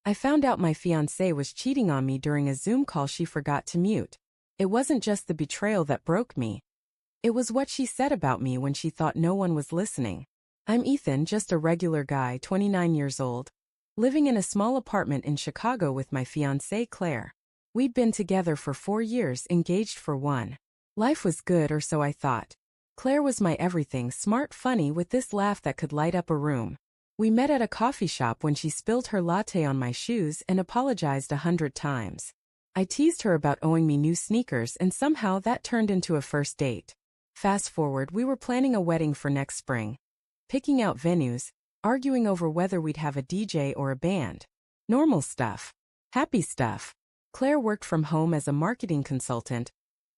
I found out my fiancé was cheating on me during a Zoom call she forgot to mute. It wasn't just the betrayal that broke me. It was what she said about me when she thought no one was listening. I'm Ethan, just a regular guy, 29 years old, living in a small apartment in Chicago with my fiancée Claire. We'd been together for 4 years, engaged for 1. Life was good, or so I thought. Claire was my everything, smart, funny, with this laugh that could light up a room. We met at a coffee shop when she spilled her latte on my shoes and apologized 100 times. I teased her about owing me new sneakers, and somehow that turned into a first date. Fast forward, we were planning a wedding for next spring. Picking out venues, arguing over whether we'd have a DJ or a band. Normal stuff. Happy stuff. Claire worked from home as a marketing consultant,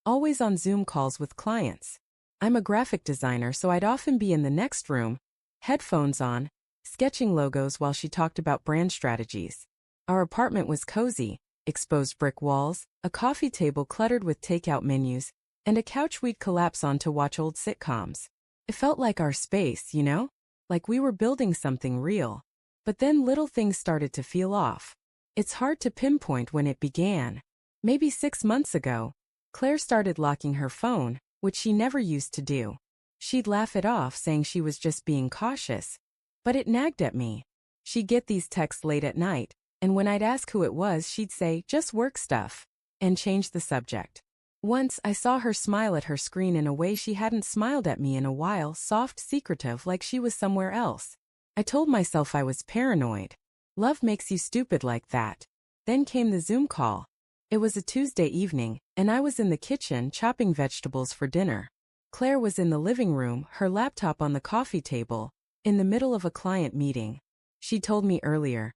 always on Zoom calls with clients. I'm a graphic designer, so I'd often be in the next room, headphones on, sketching logos while she talked about brand strategies. Our apartment was cozy, exposed brick walls, a coffee table cluttered with takeout menus, and a couch we'd collapse on to watch old sitcoms. It felt like our space, you know? Like we were building something real. But then little things started to feel off. It's hard to pinpoint when it began. Maybe 6 months ago, Claire started locking her phone, which she never used to do. She'd laugh it off, saying she was just being cautious. But it nagged at me. She'd get these texts late at night, and when I'd ask who it was, she'd say, "Just work stuff," and change the subject. Once, I saw her smile at her screen in a way she hadn't smiled at me in a while, soft, secretive, like she was somewhere else. I told myself I was paranoid. Love makes you stupid like that. Then came the Zoom call. It was a Tuesday evening, and I was in the kitchen chopping vegetables for dinner. Claire was in the living room, her laptop on the coffee table, in the middle of a client meeting. She told me earlier,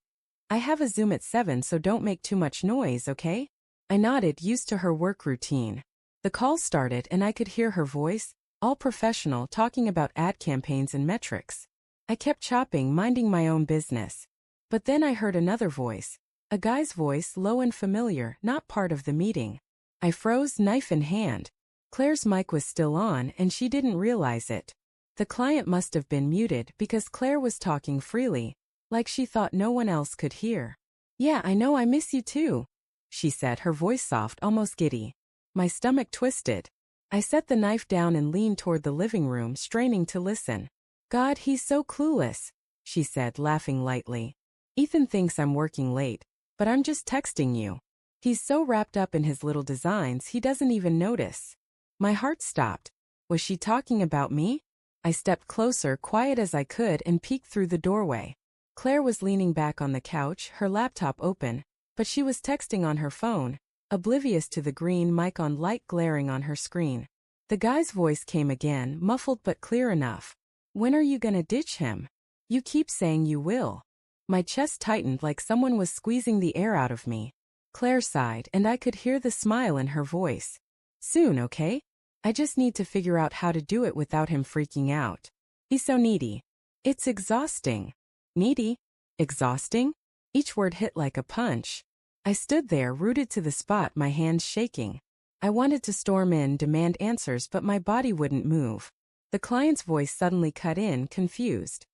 "I have a Zoom at 7, so don't make too much noise, okay?" I nodded, used to her work routine. The call started and I could hear her voice, all professional, talking about ad campaigns and metrics. I kept chopping, minding my own business. But then I heard another voice. A guy's voice, low and familiar, not part of the meeting. I froze, knife in hand. Claire's mic was still on and she didn't realize it. The client must have been muted because Claire was talking freely, like she thought no one else could hear. "Yeah, I know, I miss you too," she said, her voice soft, almost giddy. My stomach twisted. I set the knife down and leaned toward the living room, straining to listen. "God, he's so clueless," she said, laughing lightly. "Ethan thinks I'm working late, but I'm just texting you. He's so wrapped up in his little designs he doesn't even notice." My heart stopped. Was she talking about me? I stepped closer, quiet as I could, and peeked through the doorway. Claire was leaning back on the couch, her laptop open, but she was texting on her phone, oblivious to the green mic on light glaring on her screen. The guy's voice came again, muffled but clear enough. "When are you gonna ditch him? You keep saying you will." My chest tightened like someone was squeezing the air out of me. Claire sighed, and I could hear the smile in her voice. "Soon, okay? I just need to figure out how to do it without him freaking out. He's so needy. It's exhausting." Needy? Exhausting? Each word hit like a punch. I stood there, rooted to the spot, my hands shaking. I wanted to storm in, demand answers, but my body wouldn't move. The client's voice suddenly cut in, confused.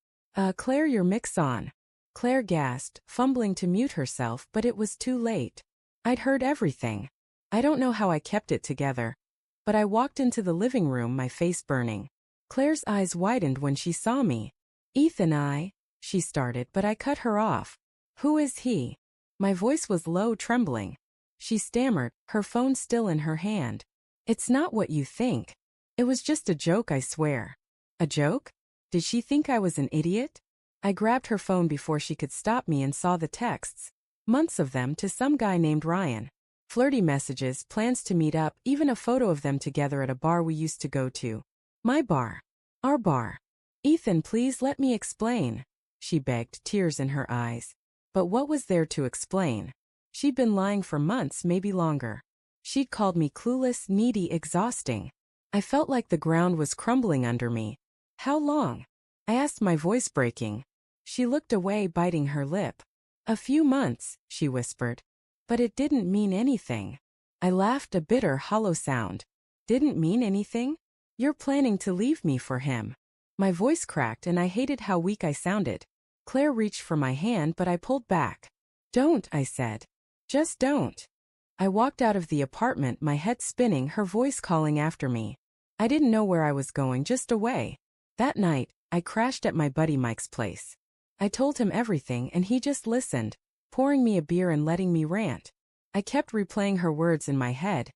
Claire, your mic's on." Claire gasped, fumbling to mute herself, but it was too late. I'd heard everything. I don't know how I kept it together. But I walked into the living room, my face burning. Claire's eyes widened when she saw me. "Ethan, she started, but I cut her off. "Who is he?" My voice was low, trembling. She stammered, her phone still in her hand. "It's not what you think. It was just a joke, I swear." A joke? Did she think I was an idiot? I grabbed her phone before she could stop me and saw the texts. Months of them, to some guy named Ryan. Flirty messages, plans to meet up, even a photo of them together at a bar we used to go to. My bar. Our bar. "Ethan, please let me explain," she begged, tears in her eyes. But what was there to explain? She'd been lying for months, maybe longer. She'd called me clueless, needy, exhausting. I felt like the ground was crumbling under me. "How long?" I asked, my voice breaking. She looked away, biting her lip. "A few months," she whispered. But it didn't mean anything. I laughed, a bitter, hollow sound. "Didn't mean anything? You're planning to leave me for him." My voice cracked and I hated how weak I sounded. Claire reached for my hand, but I pulled back. Don't, I said. Just don't. I walked out of the apartment, my head spinning, her voice calling after me. I didn't know where I was going, just away. That night, I crashed at my buddy Mike's place. I told him everything and he just listened, pouring me a beer and letting me rant. I kept replaying her words in my head.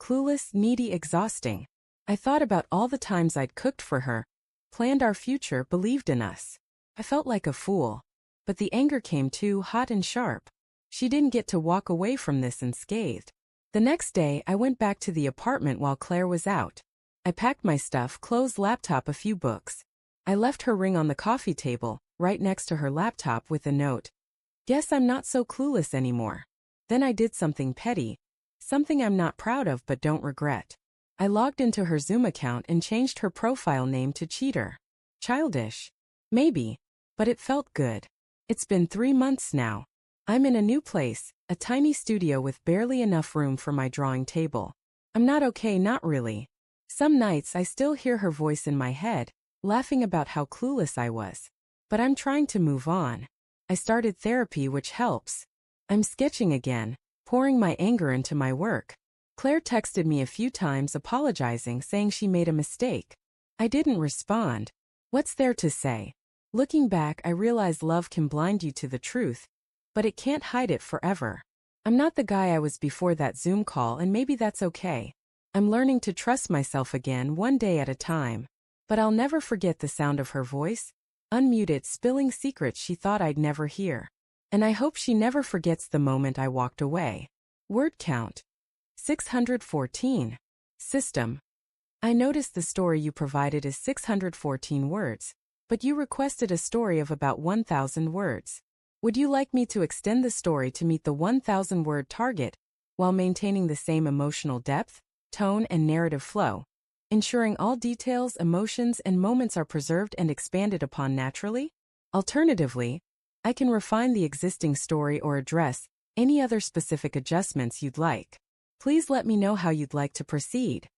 Clueless, needy, exhausting. I thought about all the times I'd cooked for her, planned our future, believed in us. I felt like a fool. But the anger came too, hot and sharp. She didn't get to walk away from this unscathed. The next day, I went back to the apartment while Claire was out. I packed my stuff, clothes, laptop, a few books. I left her ring on the coffee table, right next to her laptop with a note. Guess I'm not so clueless anymore. Then I did something petty. Something I'm not proud of but don't regret. I logged into her Zoom account and changed her profile name to Cheater. Childish. Maybe. But it felt good. It's been 3 months now. I'm in a new place, a tiny studio with barely enough room for my drawing table. I'm not okay, not really. Some nights I still hear her voice in my head, laughing about how clueless I was. But I'm trying to move on. I started therapy, which helps. I'm sketching again, pouring my anger into my work. Claire texted me a few times apologizing, saying she made a mistake. I didn't respond. What's there to say? Looking back, I realize love can blind you to the truth, but it can't hide it forever. I'm not the guy I was before that Zoom call, and maybe that's okay. I'm learning to trust myself again, one day at a time. But I'll never forget the sound of her voice, unmuted, spilling secrets she thought I'd never hear. And I hope she never forgets the moment I walked away. Word count: 614. System: I noticed the story you provided is 614 words, but you requested a story of about 1,000 words. Would you like me to extend the story to meet the 1,000-word target while maintaining the same emotional depth, tone, and narrative flow, ensuring all details, emotions, and moments are preserved and expanded upon naturally? Alternatively, I can refine the existing story or address any other specific adjustments you'd like. Please let me know how you'd like to proceed.